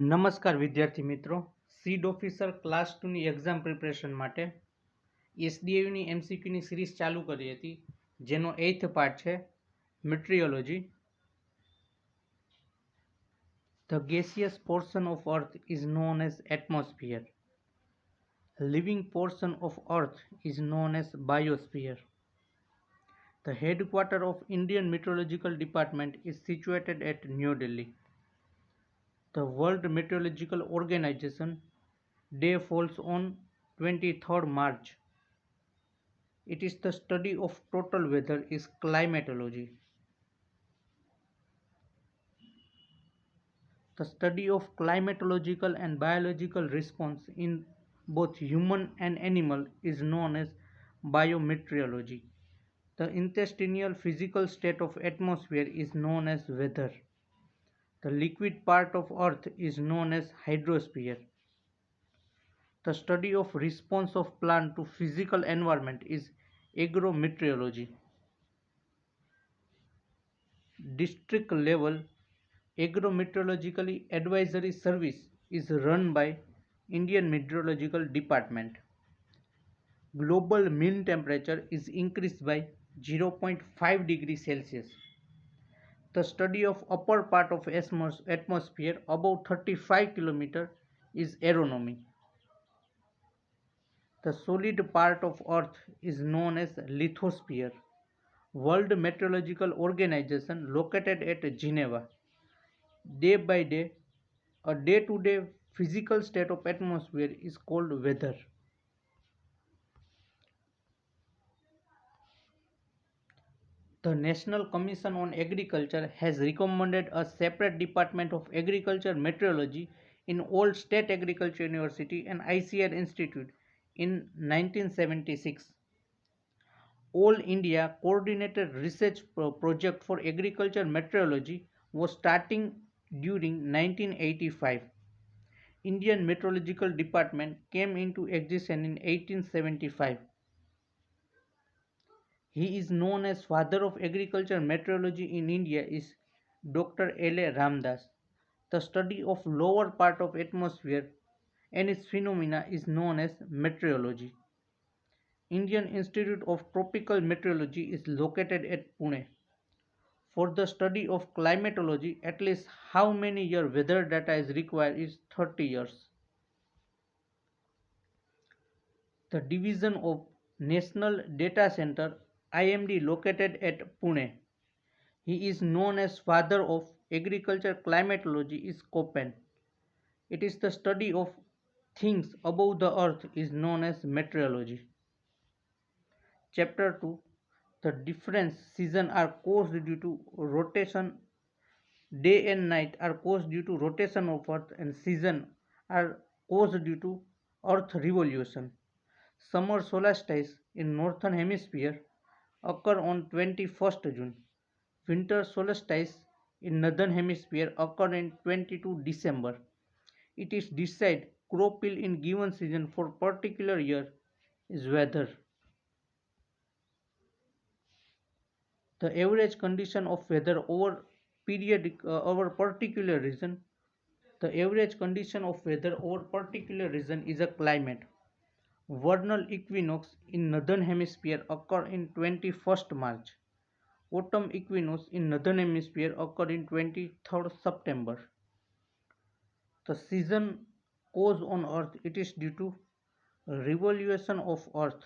નમસ્કાર વિદ્યાર્થી મિત્રો, સીડ ઓફિસર ક્લાસ 2ની એક્ઝામ પ્રિપરેશન માટે એસડીએયુની એમસીક્યુની સિરીઝ ચાલુ કરી હતી, જેનો 8th પાર્ટ છે meteorology. The gaseous portion of earth is known as atmosphere. Living portion of earth is known as biosphere. The headquarters of Indian Meteorological Department is situated at New Delhi. The World Meteorological Organization Day falls on 23rd March. It is the study of total weather is climatology. The study of climatological and biological response in both human and animal is known as biometeorology. The intestinal physical state of atmosphere is known as weather. The liquid part of earth is known as hydrosphere. The study of response of plant to physical environment is agrometeorology. District level agrometeorological advisory service is run by Indian Meteorological Department. Global mean temperature is increased by 0.5 degrees Celsius. The study of upper part of atmosphere above 35 km is aeronomy. The solid part of earth is known as lithosphere. World Meteorological Organization located at Geneva. Day by day, a day-to-day physical state of atmosphere is called weather. The National Commission on Agriculture has recommended a separate Department of Agriculture Meteorology in all state agriculture university and ICR Institute in 1976. All India Coordinated Research Project for Agriculture Meteorology was starting during 1985. Indian Meteorological Department came into existence in 1875. He is known as father of agriculture meteorology in India is Dr. L.A. Ramdas. The study of lower part of atmosphere and its phenomena is known as meteorology. Indian Institute of Tropical Meteorology is located at Pune. For the study of climatology, at least how many year weather data is required is 30 years. The division of National Data Center IMD located at Pune. He is known as father of agriculture climatology is Köppen. It is the study of things above the earth is known as meteorology. Chapter 2. The different seasons are caused due to rotation. Day and night are caused due to rotation of earth and season are caused due to earth revolution. Summer solstice in northern hemisphere occur on 21st June. Winter solstice in northern hemisphere occur in 22 December. It is decide crop yield in given season for particular year is weather. The average condition of weather over over particular region. The average condition of weather over particular region is a climate. Vernal equinox in northern hemisphere occur in 21st March. Autumn equinox in northern hemisphere occur in 23rd September. The season cause on earth it is due to revolution of earth.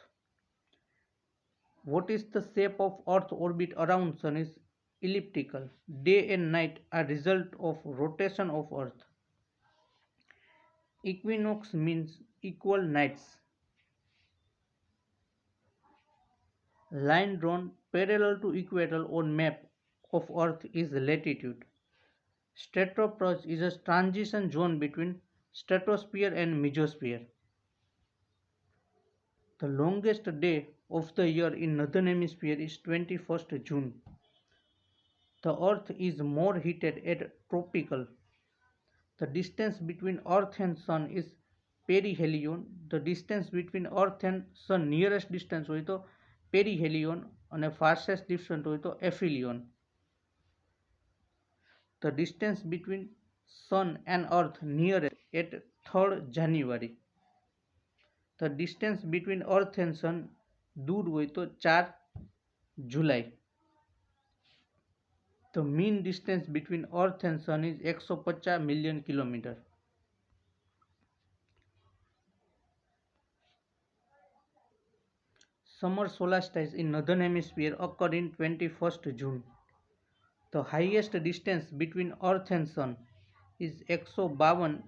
What is the shape of earth orbit around sun is elliptical. Day and night are result of rotation of earth. Equinox means equal nights. Line drawn parallel to equator on map of earth is latitude. Stratopause is a transition zone between stratosphere and mesosphere. The longest day of the year in northern hemisphere is 21st June. The earth is more heated at tropical. The distance between earth and sun is perihelion. The distance between earth and sun nearest distance હોય તો perihelion અને farthest distance હોય તો aphelion. The distance between Sun and Earth nearest at 3rd January. The distance between Earth and Sun દૂર હોય તો 4 July. The mean distance between Earth and Sun is 150 million kilometers. Summer solstice in northern hemisphere occur in 21st June. The highest distance between Earth and Sun is 152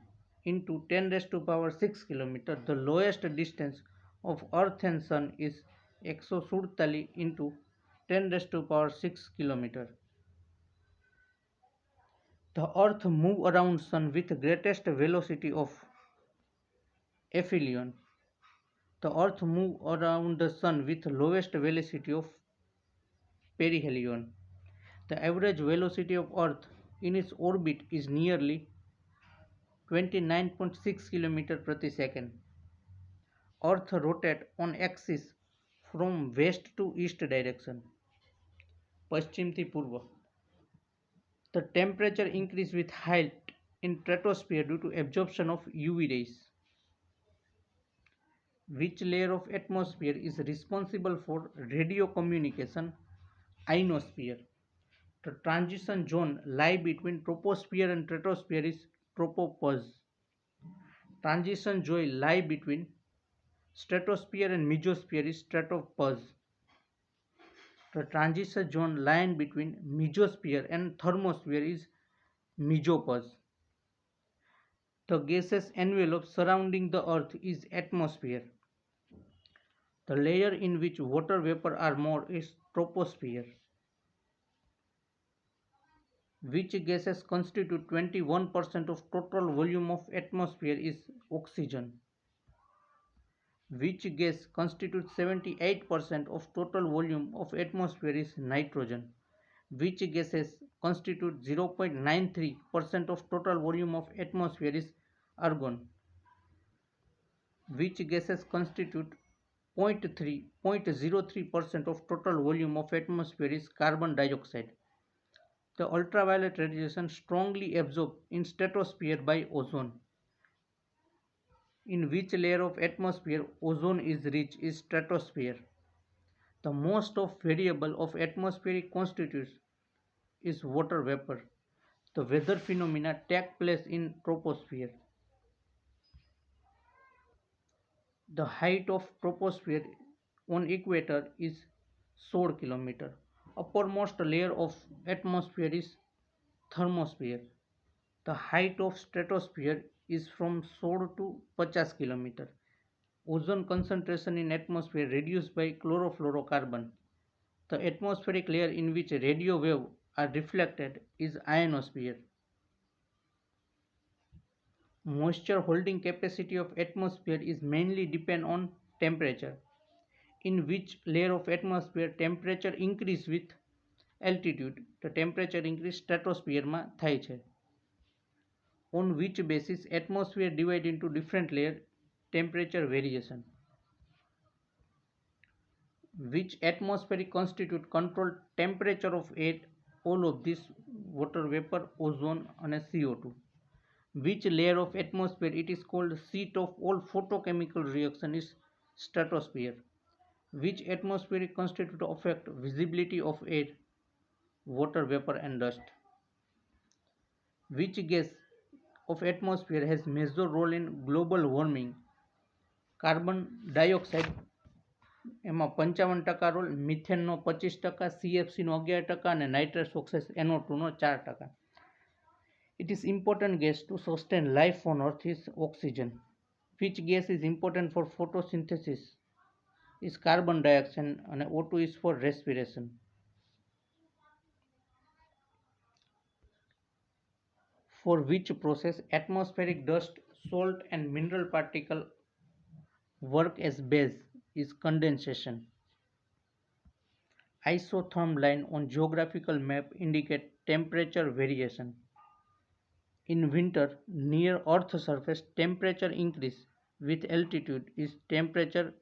into 10 raised to power 6 km. The lowest distance of Earth and Sun is 147 into 10 raised to power 6 km. The Earth moves around Sun with greatest velocity of aphelion. The Earth moves around the Sun with lowest velocity of perihelion. The average velocity of Earth in its orbit is nearly 29.6 km per second. Earth rotates on axis from west to east direction. પશ્ચિમથી પૂર્વ. The temperature increases with height in stratosphere due to absorption of UV rays. Which layer of atmosphere is responsible for radio communication? Ionosphere. The transition zone lie between troposphere and stratosphere is tropopause. Transition zone lie between stratosphere and mesosphere is stratopause. The transition zone lying between mesosphere and thermosphere is mesopause. The gaseous envelope surrounding the Earth is atmosphere. The layer in which water vapor are more is troposphere. Which gases constitute 21% of total volume of atmosphere is oxygen. Which gas constitutes 78% of total volume of atmosphere is nitrogen. Which gases constitute 0.93% of total volume of atmosphere is argon. Which gases constitute 0.03% of total volume of atmosphere is carbon dioxide. The ultraviolet radiation strongly absorbed in stratosphere by ozone. In which layer of atmosphere ozone is rich is stratosphere. The most of variable of atmospheric constituents is water vapor. The weather phenomena take place in troposphere. The height of troposphere on equator is 16 km. Uppermost layer of atmosphere is thermosphere. The height of stratosphere is from 16 to 50 km. Ozone concentration in atmosphere reduced by chlorofluorocarbon. The atmospheric layer in which radio waves are reflected is ionosphere. Moisture holding capacity of atmosphere is mainly depend on temperature. In which layer of atmosphere temperature increase with altitude? The temperature increase stratosphere માં થાય છે. On which basis atmosphere divide into different layer? Temperature variation. Which atmospheric constitute control temperature of air? All of this: water vapor, ozone and CO2. Which layer of atmosphere it is called seat of all photochemical reaction is stratosphere. Which atmospheric constitute affect visibility of air? Water vapor and dust. Which gas of atmosphere has major role in global warming? Carbon dioxide એમાં 55% role, મિથેનનો 25%, CFCનો 11% અને nitrous oxide NO2નો 4%. It is important gas to sustain life on earth is oxygen. Which gas is important for photosynthesis? Is carbon dioxide and O2 is for respiration. For which process atmospheric dust, salt and mineral particle work as base is condensation. Isotherm line on geographical map indicate temperature variation. In winter, near Earth surface, temperature increase with altitude is temperature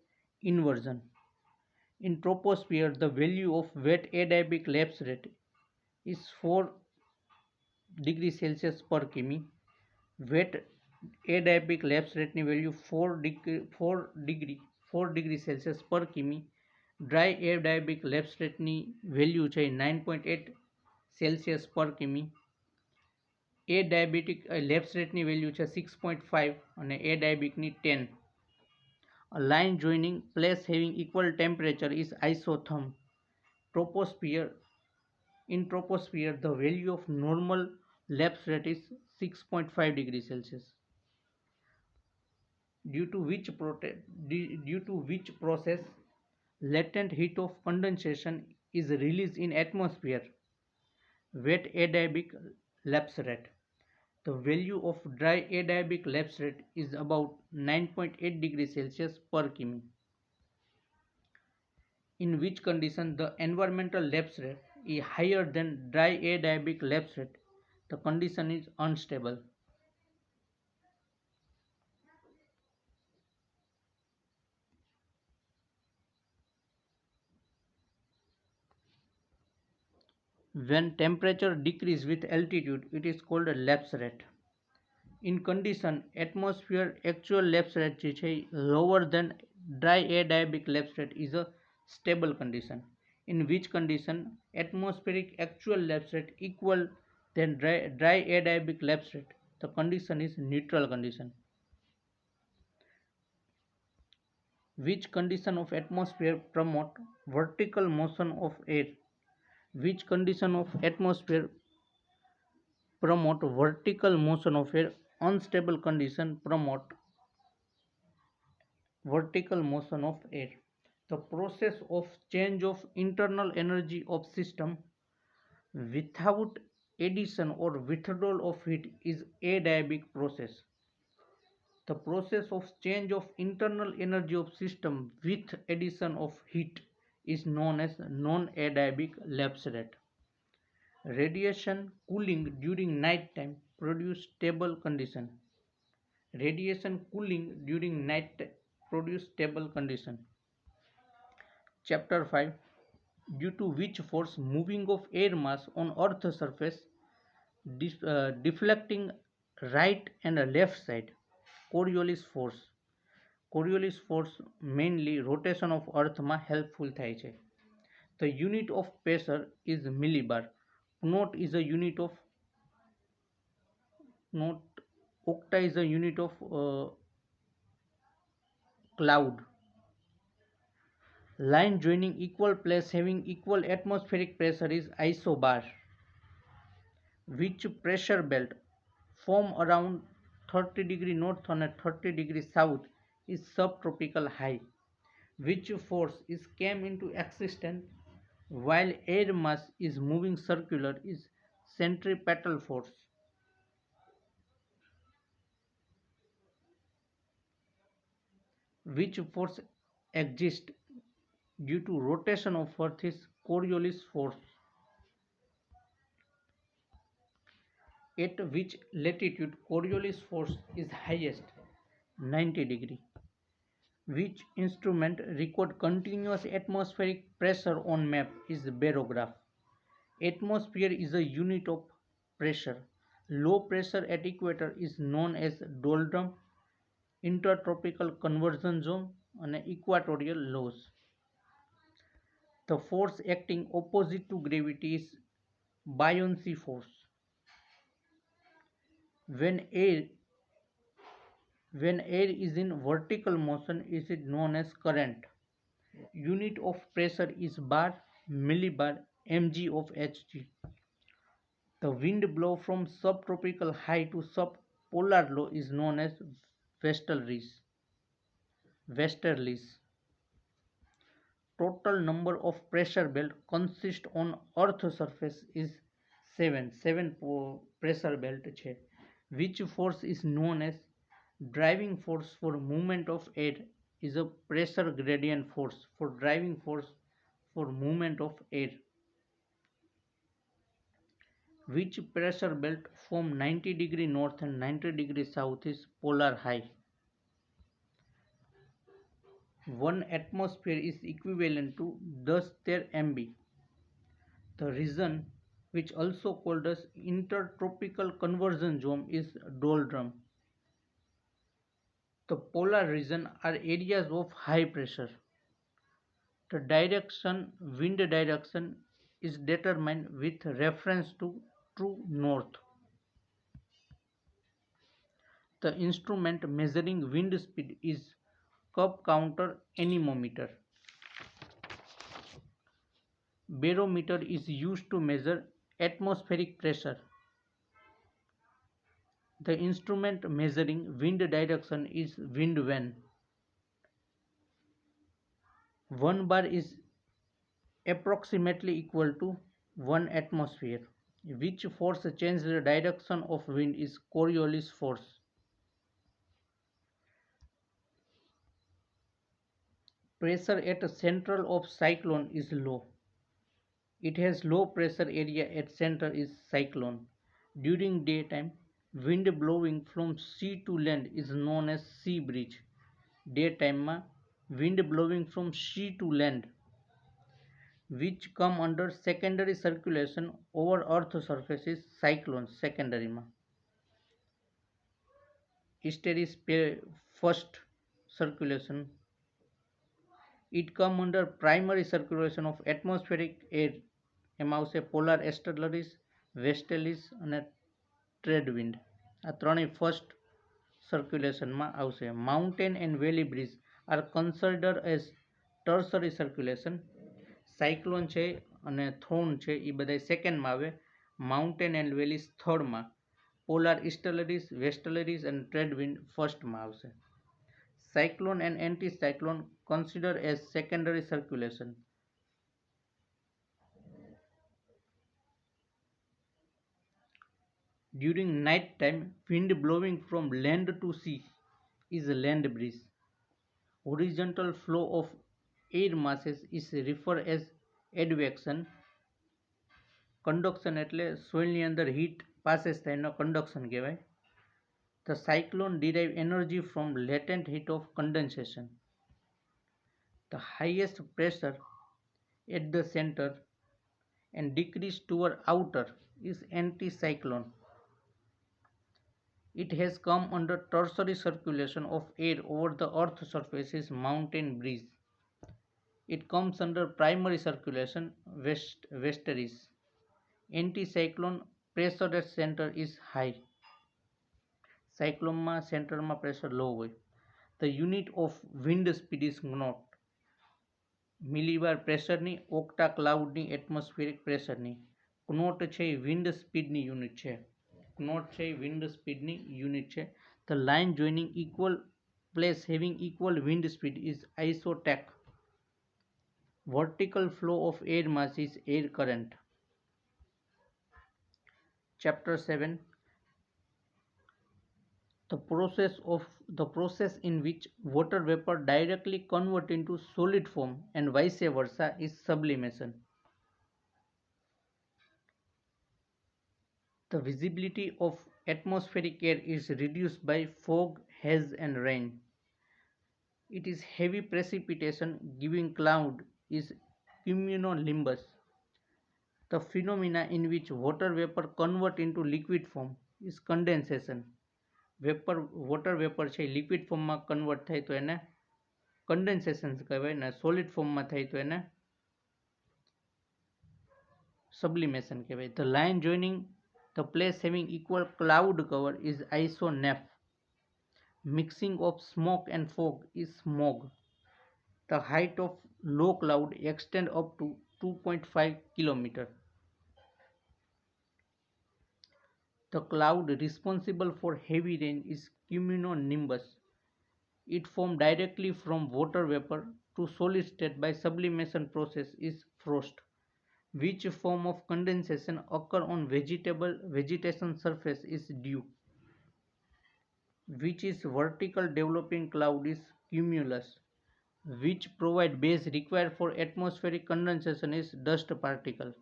inversion. In troposphere, the value of wet adiabatic lapse rate is 4 degrees Celsius per km. wet adiabatic lapse rateની value 4 Celsius પર કિમી, dry adiabatic lapse rateની value છે 9.8 Celsius પર કિમી, adiabatic lapse rateની value છે 6.5 અને adiabicની 10. A line joining place having equal temperature is isotherm. Troposphere. In troposphere, the value of normal lapse rate is 6.5 degrees Celsius. Due to which process latent heat of condensation is released in atmosphere. Wet adiabatic lapse rate. The value of dry adiabatic lapse rate is about 9.8 degrees Celsius per kilometer. In which condition the environmental lapse rate is higher than dry adiabatic lapse rate, the condition is unstable. When temperature decreases with altitude, it is called a lapse rate. In condition atmosphere actual lapse rate lower than dry adiabatic lapse rate is a stable condition. In which condition atmospheric actual lapse rate equal than dry adiabatic lapse rate, the condition is neutral condition. Which condition of atmosphere promote vertical motion of air? Which condition of atmosphere promote vertical motion of air? Unstable condition promote vertical motion of air. The process of change of internal energy of system without addition or withdrawal of heat is adiabatic process. The process of change of internal energy of system with addition of heat is known as non-adiabatic lapse rate. Radiation cooling during night time produce stable condition. Radiation cooling during night produce stable condition. Chapter 5. Due to which force moving of air mass on earth surface deflecting right and left side, Coriolis force. Coriolis force mainly rotation of earth માં helpful થાય છે. The unit of pressure is millibar. Knot is a unit of knot. Octa is a unit of cloud. Line joining equal place having equal atmospheric pressure is isobar. Which pressure belt form around 30 degree north and 30 degree south is subtropical high. Which force is came into existence while air mass is moving circular is centripetal force. Which force exists due to rotation of earth is Coriolis force. At which latitude Coriolis force is highest? 90 degree. Which instrument record continuous atmospheric pressure on map is barograph. Atmosphere is a unit of pressure. Low pressure at equator is known as doldrum, intertropical conversion zone and equatorial lows. The force acting opposite to gravity is buoyancy force. When air is in vertical motion, is it known as current. Unit of pressure is bar, millibar, mg of hg. The wind blow from subtropical high to subpolar low is known as westerlies. Total number of pressure belt consist on earth surface is 7 pressure belt છે. Which force is known as driving force for movement of air is a pressure gradient force for driving force for movement of air. Which pressure belt form 90 degree north and 90 degree south is polar high. 1 atmosphere is equivalent to 10 MB. The which also called as intertropical convergence zone, is doldrum. The polar region are areas of high pressure. The wind direction is determined with reference to true north. The instrument measuring wind speed is curve counter anemometer. Barometer is used to measure atmospheric pressure. The instrument measuring wind direction is wind vane. 1 bar is approximately equal to 1 atmosphere. Which force changes the direction of wind is Coriolis force. Pressure at central of cyclone is low. It has low pressure area at center is cyclone. During daytime, wind blowing from sea to land is known as sea breeze. Daytime, wind blowing from sea to land, which come under secondary circulation over earth surface, is cyclone secondary. Easter is first circulation. It come under primary circulation of atmospheric air. એમાં આવશે polar એસ્ટરલરીઝ, વેસ્ટેલિસ અને trade wind. આ ત્રણેય first સર્ક્યુલેશનમાં આવશે. Mountain and valley breeze are considered as tertiary circulation. Cyclone છે અને થોર્ન છે એ બધા સેકન્ડમાં આવે. માઉન્ટેન એન્ડ વેલીઝ થર્ડમાં. પોલાર ઇસ્ટર્લરીઝ, વેસ્ટર્લરીઝ અને ટ્રેડ વિન્ડ ફર્સ્ટમાં આવશે. Cyclone and anticyclone considered as secondary circulation. During night time, wind blowing from land to sea is a land breeze. Horizontal flow of air masses is referred as advection. Conduction એટલે સોઇલની અંદર heat passes થાય એનો conduction કહેવાય. The cyclone derive energy from latent heat of condensation. The highest pressure at the center and decrease toward outer is anticyclone. It has come under tertiary circulation of air over the earth surface is mountain breeze. It comes under primary circulation westeries. Anticyclone pressure at center is high. સાયક્લોનમાં સેન્ટરમાં pressure low હોય. The unit of wind speed is knot. Millibar પ્રેશરની, okta ક્લાઉડની, atmospheric પ્રેશરની. knot છે એ wind સ્પીડની unit છે. knot છે એ વિન્ડ સ્પીડની યુનિટ છે. The line joining equal place having equal wind speed is isotach. Vertical flow of air mass is air current. Chapter 7. The process in which water vapor directly convert into solid form and vice versa is sublimation. The visibility of atmospheric air is reduced by fog, haze and rain. It is heavy precipitation giving cloud is cumulonimbus. The phenomena in which water vapor convert into liquid form is condensation. Water vapour છે liquid ફોર્મમાં convert થાય તો એને condensation કહેવાય ને solid ફોર્મમાં થાય તો એને સબ્લિમેશન કહેવાય. The line joining the place having equal cloud cover is isoneph. Mixing of smoke and fog is smog. The height of low cloud extend up to 2.5 kilometre. The cloud responsible for heavy rain is cumulonimbus. It formed directly from water vapor to solid state by sublimation process is frost. Which form of condensation occur on vegetation surface is dew. Which is vertical developing cloud is cumulus. Which provide base required for atmospheric condensation is dust particle.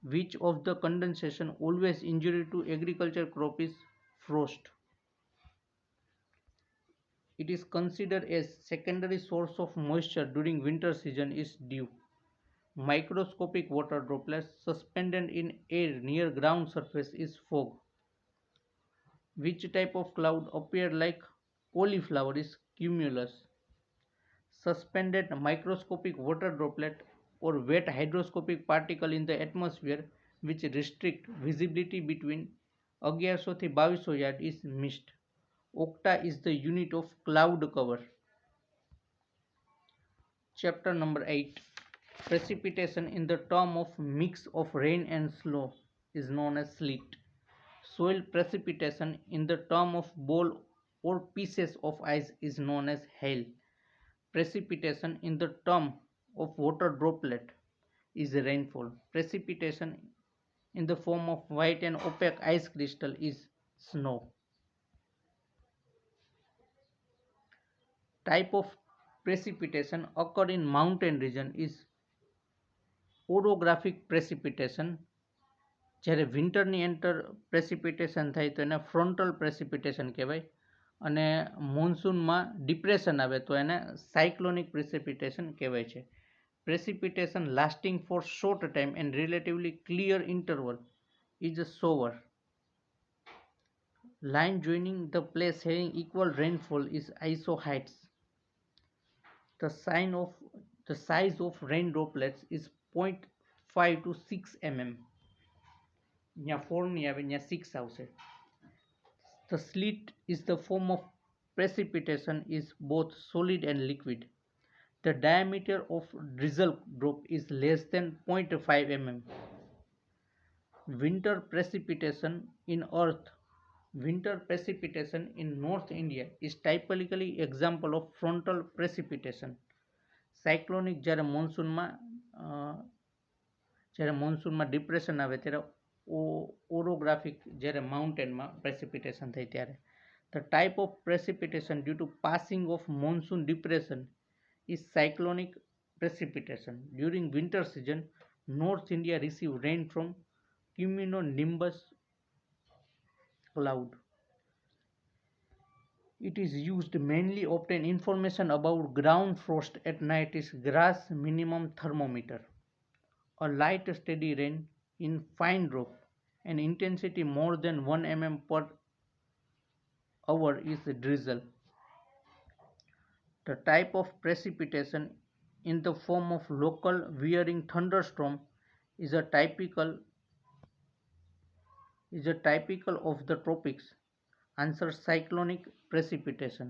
Which of the condensation always injury to agriculture crop is frost. It is considered as secondary source of moisture during winter season is dew. microscopic water droplets suspended in air near ground surface is fog. Which type of cloud appear like cauliflower is cumulus. Suspended microscopic water droplet or wet hygroscopic particle in the atmosphere which restrict visibility between 1100 થી 2200 yard is mist. Octa is the unit of cloud cover. Chapter number 8. Precipitation in the term of mix of rain and snow is known as sleet. Soil precipitation in the term of ball or pieces of ice is known as hail. Precipitation in the term of water droplet is rainfall. Precipitation in the form of white and opaque ice crystal is snow. Type of precipitation occur in mountain region is orographic precipitation. જ્યારે વિન્ટરની enter precipitation થાય તો એને ફ્રોન્ટલ precipitation કહેવાય અને મોન્સૂનમાં depression આવે તો એને cyclonic precipitation કહેવાય છે. Precipitation lasting for short time and relatively clear interval is a shower. Line joining the place having equal rainfall is isohyets. The size of rain droplets is 0.5 to 6 mm. यहाँ 4 नहीं आवे, यहाँ 6 આવશે. The sleet is the form of precipitation is both solid and liquid. The diameter of drizzle drop is less than 0.5 mm. Winter precipitation in earth. Winter precipitation in North India is typically example of frontal precipitation. Cyclonic જ્યારે મોન્સૂનમાં depression આવે ત્યારે ઓરોગ્રાફિક જ્યારે માઉન્ટેનમાં precipitation થાય ત્યારે. The type of precipitation due to passing of monsoon depression is cyclonic precipitation. During winter season, North India receive rain from cumulonimbus cloud. It is used mainly obtain information about ground frost at night is grass minimum thermometer. A light steady rain in fine drop and intensity more than 1 mm per hour is drizzle. The type of precipitation in the form of local wearing thunderstorm is a typical of the tropics. Answer cyclonic precipitation.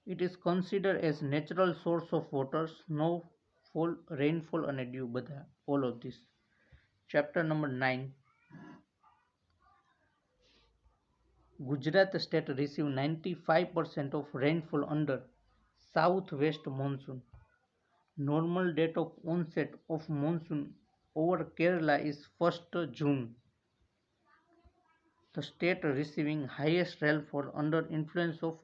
It is considered as natural source of water, snowfall, rainfall and dew બધા all of this. Chapter number 9. Gujarat state receive 95% of rainfall under southwest monsoon. Normal date of onset of monsoon over Kerala is 1st June. The state receiving highest rainfall under influence of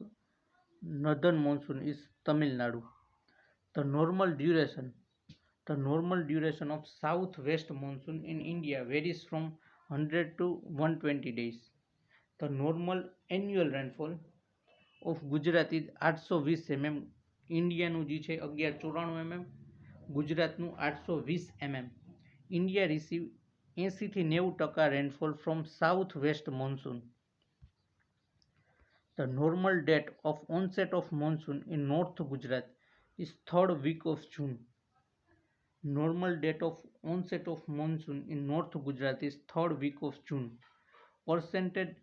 northern monsoon is Tamil Nadu. The normal duration of southwest monsoon in India varies from 100 to 120 days. The normal annual rainfall of Gujarat is 820 mm. ઇન્ડિયાનું જે છે 1194 mm, ગુજરાતનું 820 mm. India receive 80 થી 90% rainfall from southwest monsoon. The normal date of onset of monsoon in North Gujarat is 3rd week of June. Normal date of onset of monsoon in North Gujarat is 3rd week of June. Percentage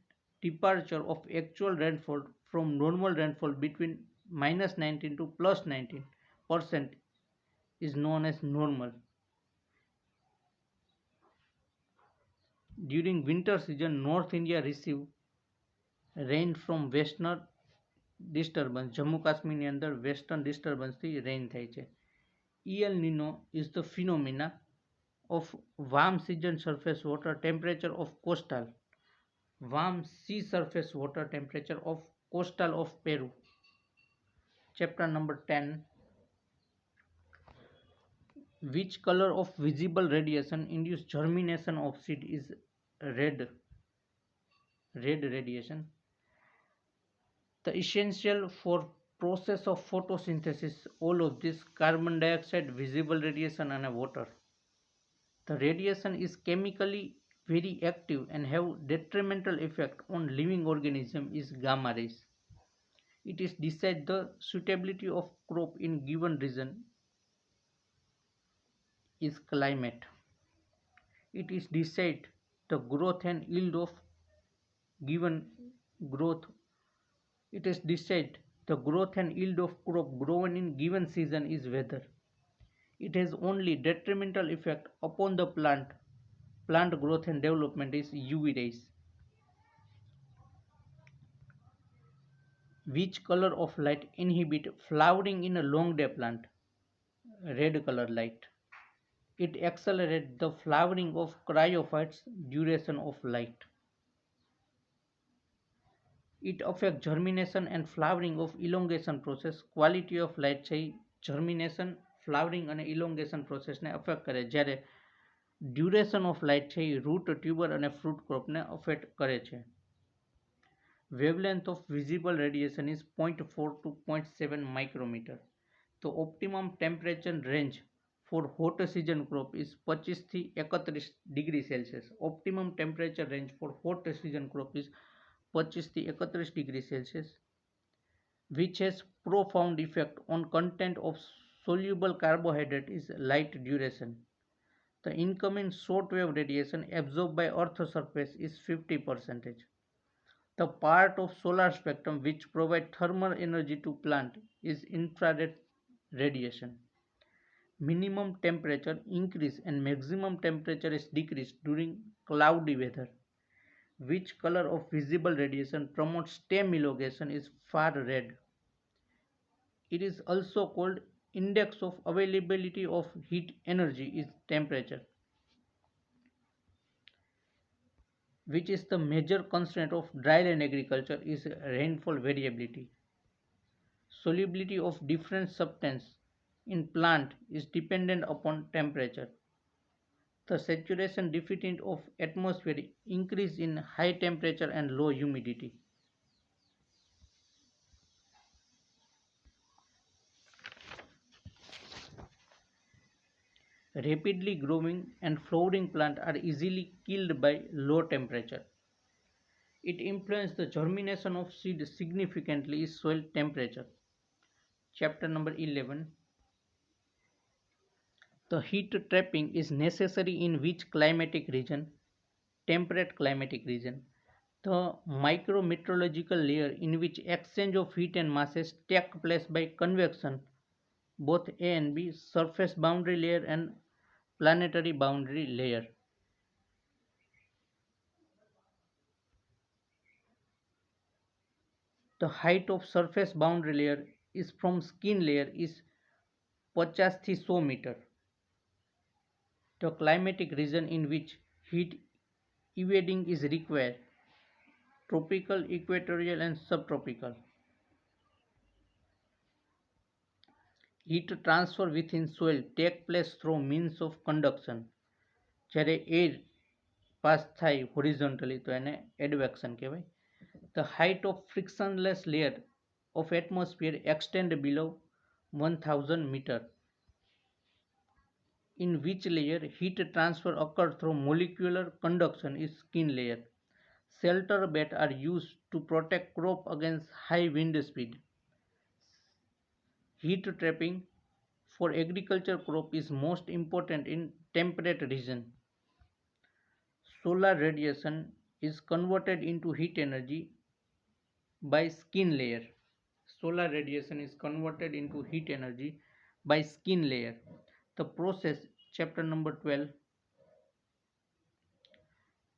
departure of actual rainfall from normal rainfall between -19 to +19% is known as normal. During winter season, North India receive rain from western disturbance. Jammu કાશ્મીરની અંદર western ડિસ્ટર્બન્સથી rain થાય છે. El Nino is the phenomena of warm season surface water temperature of coastal, warm sea surface water temperature of coastal of Peru. Chapter number 10. Which color of visible radiation induce germination of seed is red radiation. The essential for process of photosynthesis, all of this carbon dioxide, visible radiation and water. The radiation is chemically very active and have detrimental effect on living organism is gamma rays. It is decide the suitability of crop in given region is climate. It is decide the growth and yield of given growth. It is decide the growth and yield of crop grown in given season is weather. It has only detrimental effect upon the plant growth and development is UV rays. Which color of light inhibit flowering in a long day plant? Red color light. It accelerates the flowering of cryophytes duration of light. It affects germination and flowering of elongation process. Quality of light છે germination, flowering અને elongation process ને affect કરે, જ્યારે duration of light છે root, tuber અને fruit crop ને affect કરે છે. Wavelength of visible radiation is 0.4 to 0.7 micrometer. The optimum temperature range for hot season crop is 25 થી 31 degree Celsius. Optimum temperature range for hot season crop is 25 થી 31 degree Celsius, which has profound effect on content of soluble carbohydrate is light duration. The incoming short wave radiation absorbed by earth surface is 50%. The part of solar spectrum which provide thermal energy to plant is infrared radiation. Minimum temperature increase and maximum temperature is decreased during cloudy weather. Which color of visible radiation promotes stem elongation is far red. It is also called index of availability of heat energy is temperature, which is the major constraint of dryland agriculture is rainfall variability. Solubility of different substance in plant is dependent upon temperature. The saturation deficit of atmosphere increase in high temperature and low humidity. Rapidly growing and flowering plants are easily killed by low temperature. It influences the germination of seed significantly is soil temperature. Chapter number 11. The heat trapping is necessary in which climatic region? Temperate climatic region. The micrometeorological layer in which exchange of heat and masses take place by convection, both A and B, surface boundary layer and planetary boundary layer. The height of surface boundary layer is from skin layer is 50 થી 100 meter. The climatic region in which heat evading is required: tropical, equatorial and subtropical. Heat transfer within soil take place through means of conduction. જ્યારે air pass થાય horizontally તો એને advection કહેવાય. The height of frictionless layer of atmosphere extend below 1000 meter. In which layer heat transfer occurs through molecular conduction is skin layer. Shelter beds are used to protect crop against high wind speed. Heat trapping for agriculture crop is most important in temperate region. Solar radiation is converted into heat energy by skin layer. Solar radiation is converted into heat energy by skin layer. The process, chapter number 12.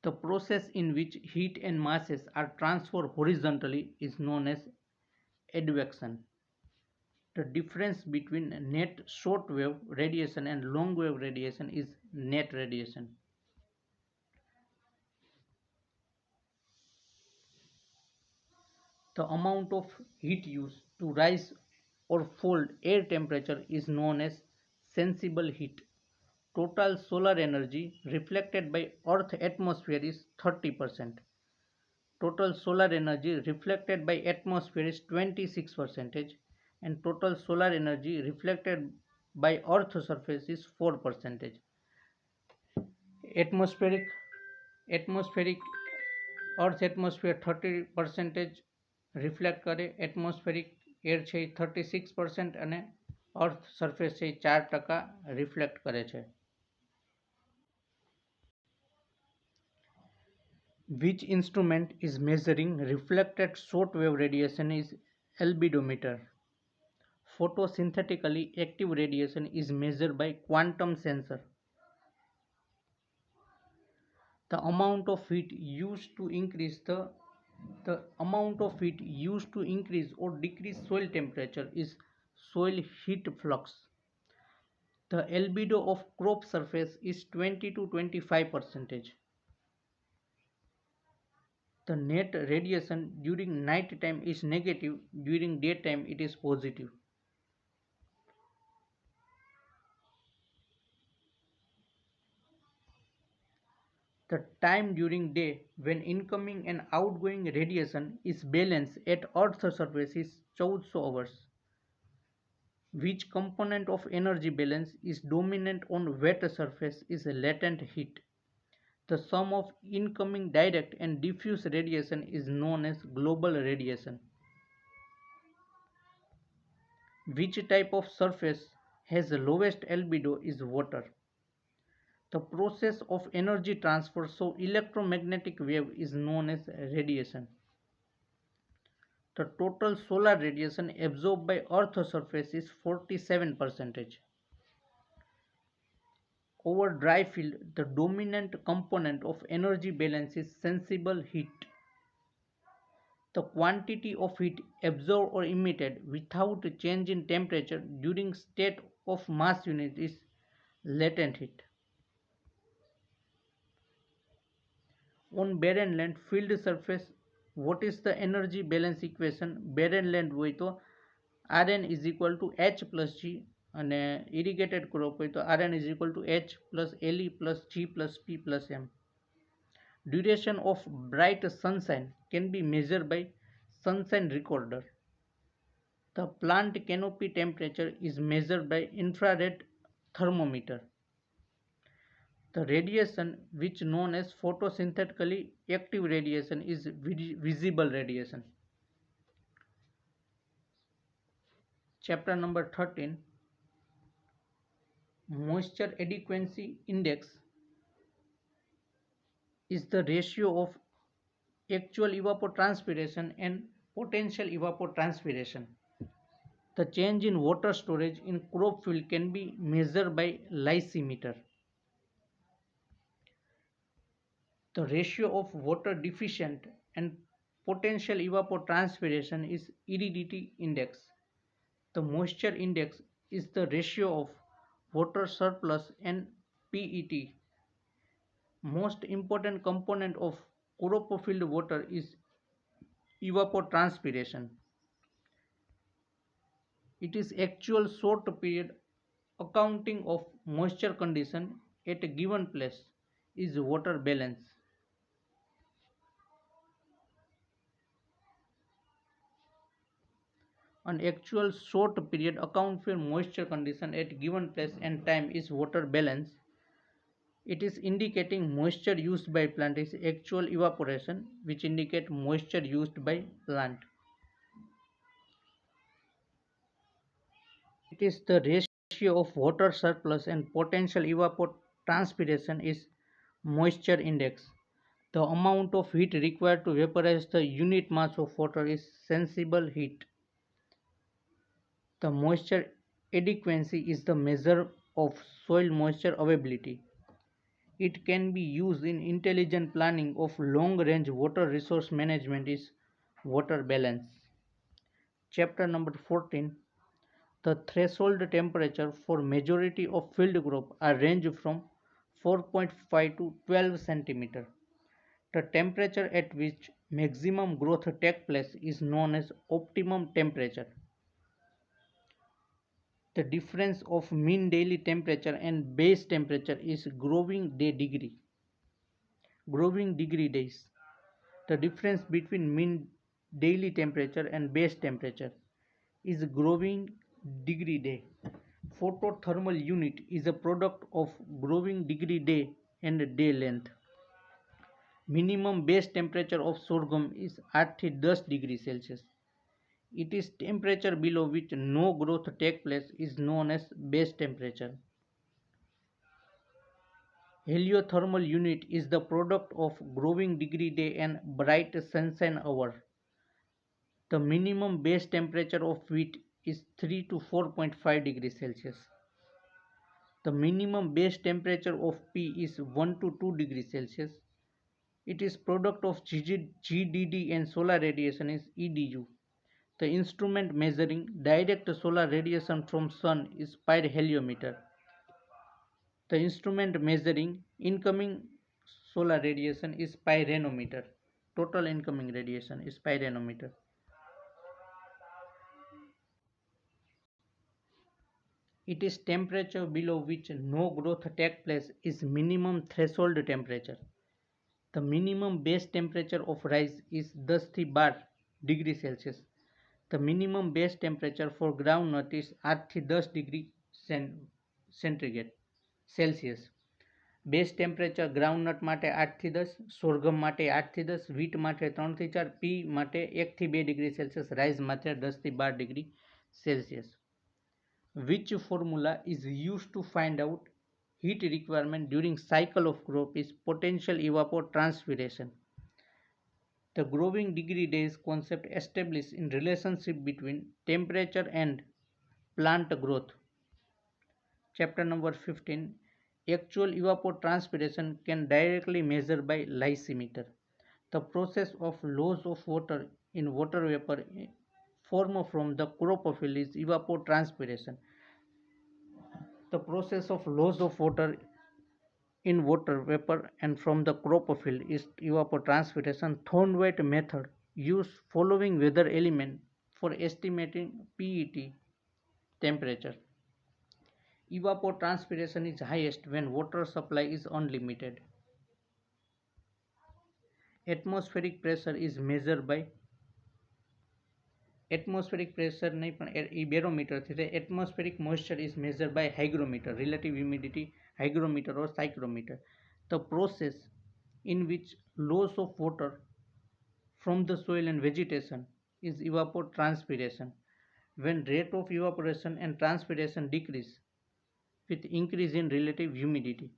The process in which heat and masses are transferred horizontally is known as advection. The difference between net short wave radiation and long wave radiation is net radiation. The amount of heat used to rise or fall air temperature is known as sensible heat. Total solar energy reflected by Earth atmosphere is 30%. Total solar energy reflected by atmosphere is 26%. and total solar energy reflected by Earth's surface is 4%. Atmospheric atmospheric Earth atmosphere 30% reflect કરે, atmospheric air છે એ 36% અને અર્થ surface છે એ 4% reflect કરે છે. Which instrument is measuring reflected short wave radiation is albedometer. Photosynthetically active radiation is measured by quantum sensor. The amount of heat used to increase or decrease soil temperature is soil heat flux. The albedo of crop surface is 20 to 25%. The net radiation during night time is negative, during daytime it is positive. The time during day when incoming and outgoing radiation is balanced at Earth's surface is 1400 hours. Which component of energy balance is dominant on wet surface is latent heat. The sum of incoming direct and diffuse radiation is known as global radiation. Which type of surface has the lowest albedo is water. The process of energy transfer through electromagnetic wave is known as radiation. The total solar radiation absorbed by Earth's surface is 47%. Over dry field, the dominant component of energy balance is sensible heat. The quantity of heat absorbed or emitted without change in temperature during state of mass unit is latent heat. On barren land, field surface, what is the energy balance equation? Barren land હોય તો Rn is equal to H plus G અને irrigated crop હોય તો Rn is equal to H plus Le plus G plus P plus M. Duration of bright sunshine can be measured by sunshine recorder. The plant canopy temperature is measured by infrared thermometer. The radiation which known as photosynthetically active radiation is visible radiation. Chapter number 13, Moisture Adequacy Index is the ratio of actual evapotranspiration and potential evapotranspiration. The change in water storage in crop field can be measured by lysimeter. The ratio of water deficient and potential evapotranspiration is aridity index. The moisture index is the ratio of water surplus and PET. Most important component of crop field water is evapotranspiration. It is actual short period accounting of moisture condition at a given place is water balance. An actual short period account for moisture condition at given place and time is water balance. It is indicating moisture used by plant is actual evaporation, which indicate moisture used by plant. It is the ratio of water surplus and potential evapotranspiration is moisture index. The amount of heat required to vaporize the unit mass of water is sensible heat. The moisture adequacy is the measure of soil moisture availability. It can be used in intelligent planning of long-range water resource management is water balance. Chapter number 14. The threshold temperature for majority of field crop are range from 4.5 to 12 centimeter. The temperature at which maximum growth takes place is known as optimum temperature. The difference of mean daily temperature and base temperature is growing degree days. The difference between mean daily temperature and base temperature. is growing degree day. Photothermal unit is a product of growing degree day and day length. Minimum base temperature of sorghum is 8 થી 10 degree Celsius. It is temperature below which no growth takes place is known as base temperature. Heliothermal unit is the product of growing degree day and bright sunshine hour. The minimum base temperature of wheat is 3 to 4.5 degrees Celsius. The minimum base temperature of pea is 1 to 2 degrees Celsius. It is product of GDD and solar radiation is EDU. The instrument measuring direct solar radiation from sun is pyrheliometer. The instrument measuring incoming solar radiation is pyranometer. Total incoming radiation is pyranometer. It is temperature below which no growth takes place is minimum threshold temperature. The minimum base temperature of rice is 10 થી 12 degree Celsius. The minimum base temperature for groundnut is 8 થી 10 degree centigrade Celsius. Base temperature groundnut માટે 8 થી 10, સોરગમ માટે 8 થી 10, wheat માટે 3 થી 4, પી માટે 1 થી 2 ડિગ્રી સેલ્સિયસ, રાઈસ માટે 10 થી 12 degree Celsius. Which formula is used to find out heat requirement during cycle of crop is potential evapotranspiration. The growing degree days concept established in relationship between temperature and plant growth. Chapter number 15. Actual evapotranspiration can directly measure by lysimeter. The process of loss of water in water vapor formed from the chlorophyll is evapotranspiration. The process of loss of water in water vapor and from the chlorophyll is evapotranspiration. Thorndike method use following weather element for estimating PET temperature. Evapotranspiration is highest when water supply is unlimited. Atmospheric pressure is measured by atmospheric pressure नहीं पण barometer थी. Atmospheric moisture is measured by hygrometer, relative humidity, hygrometer or psychrometer. The process in which loss of water from the soil and vegetation is evapotranspiration. When rate of evaporation and transpiration decrease with increase in relative humidity,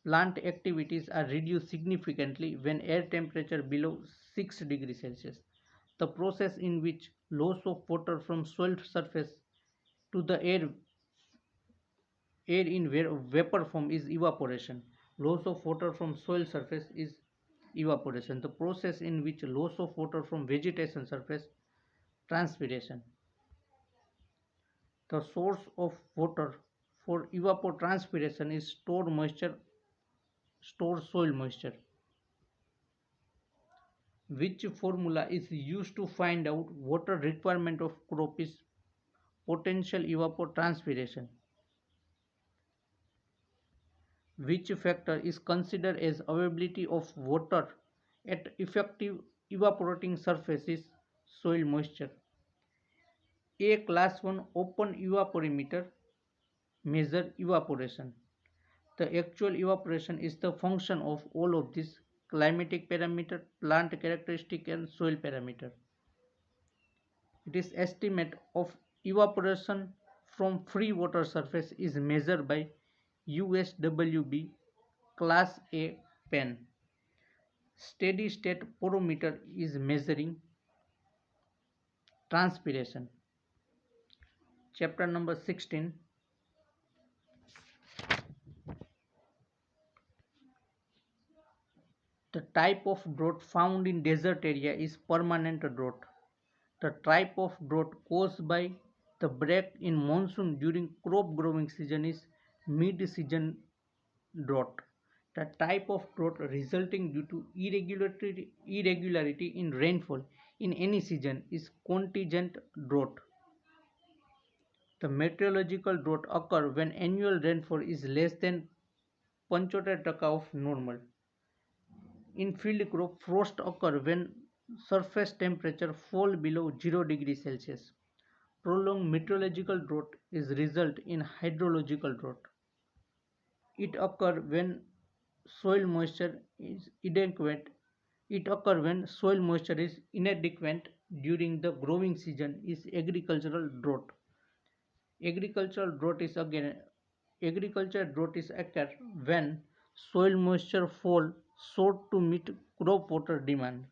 plant activities are reduced significantly when air temperature below 6 degrees Celsius. The process in which loss of water from soil surface to the air in vapor form is evaporation. Loss of water from soil surface is evaporation. The process in which loss of water from vegetation surface, transpiration. The source of water for evapotranspiration is stored soil moisture. Which formula is used to find out water requirement of crop is potential evapotranspiration. Which factor is considered as availability of water at effective evaporating surface is soil moisture. A class 1 open evaporimeter measure evaporation. The actual evaporation is the function of all of these: climatic parameter, plant characteristic and soil parameter. It is estimate of evaporation from free water surface is measured by USWB class A pen. Steady state porometer is measuring transpiration. Chapter number 16. The type of drought found in desert area is permanent drought. The type of drought caused by the break in monsoon during crop growing season is mid-season drought. The type of drought resulting due to irregularity in rainfall in any season is contingent drought. The meteorological drought occurs when annual rainfall is less than 75% of normal. In field crop, frost occurs when surface temperature fall below 0 degrees Celsius. Prolonged meteorological drought is result in hydrological drought. It occurs when soil moisture is inadequate. It occurs when soil moisture is inadequate during the growing season is agricultural drought. Agricultural drought is again agricultural drought is occur when soil moisture fall short to meet crop water demand.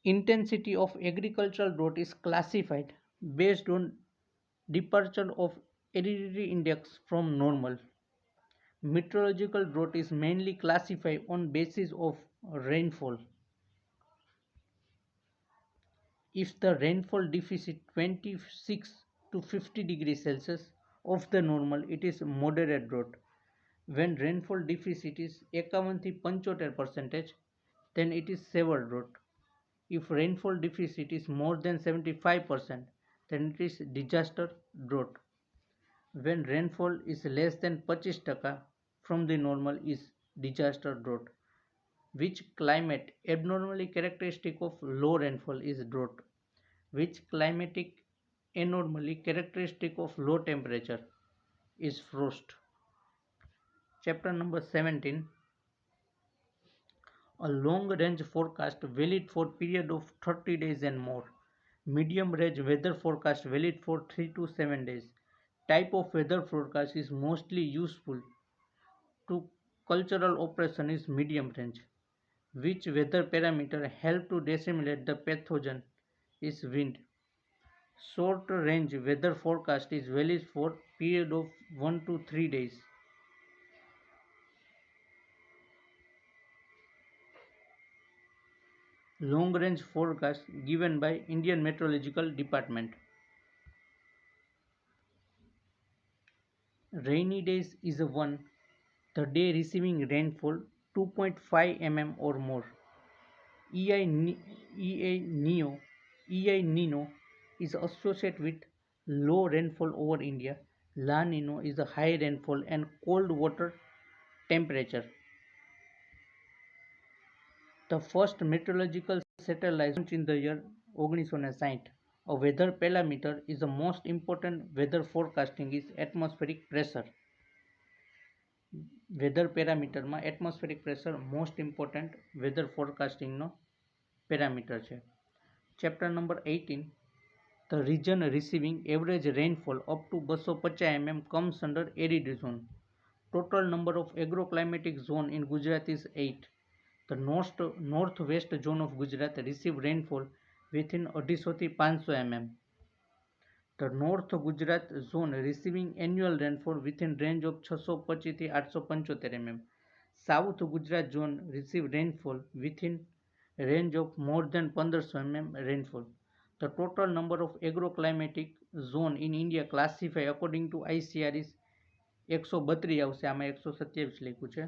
Intensity of agricultural drought is classified based on departure of aridity index from normal. Meteorological drought is mainly classified on basis of rainfall. If the rainfall deficit 26 to 50 degrees Celsius of the normal, it is moderate drought. When rainfall deficit is 51 થી 75%, then it is severe drought. If rainfall deficit is more than 75%, then it is disaster drought. When rainfall is less than 25% from the normal is disaster drought. Which climate abnormally characteristic of low rainfall is drought? Which climatic anomaly characteristic of low temperature is frost? Chapter number 17. A long range forecast valid for period of 30 days and more. Medium range weather forecast valid for 3 to 7 days. Type of weather forecast is mostly useful to cultural operation is medium range. Which weather parameter help to disseminate the pathogen is wind. Short range weather forecast is valid for period of 1 to 3 days. Long range forecast given by Indian Meteorological Department. Rainy days is one the day receiving rainfall 2.5 mm or more. EI, EI, Neo, EI Nino is associated with low rainfall over India. La Nino is a high rainfall and cold water temperature. The first meteorological satellite launched in the year 1960. A weather parameter is the most important weather forecasting is atmospheric pressure. Weather parameter માં atmospheric pressure most important weather forecasting નો parameter છે. Chapter number 18. The region receiving average rainfall up to 250 mm comes under arid zone. Total number of agroclimatic zone in Gujarat is 8. The northwest zone of Gujarat receive rainfall within 250 થી 500 mm. The North Gujarat zone receiving annual rainfall within range of 625 થી 875 mm. South Gujarat zone receive rainfall within range of more than 1500 mm rainfall. The total number of agroclimatic zone in India classified according to ICR is 132 આવશે. આમાં 127 લખ્યું છે.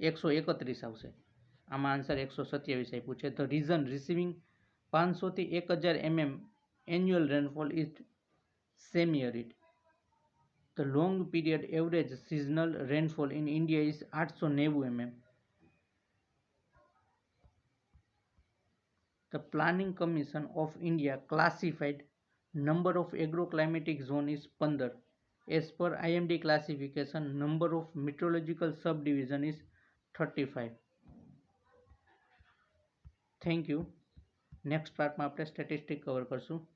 131 આવશે. આમાં answer 127 આપ્યું છે. The region receiving 500 થી 1000 mm annual rainfall is semi-arid. The long period average seasonal rainfall in India is 890 mm. The Planning Commission of India classified number of agroclimatic zone is 15. As per IMD classification, number of meteorological subdivision is 35. Thank you. Next part માં આપણે statistic cover કરશું.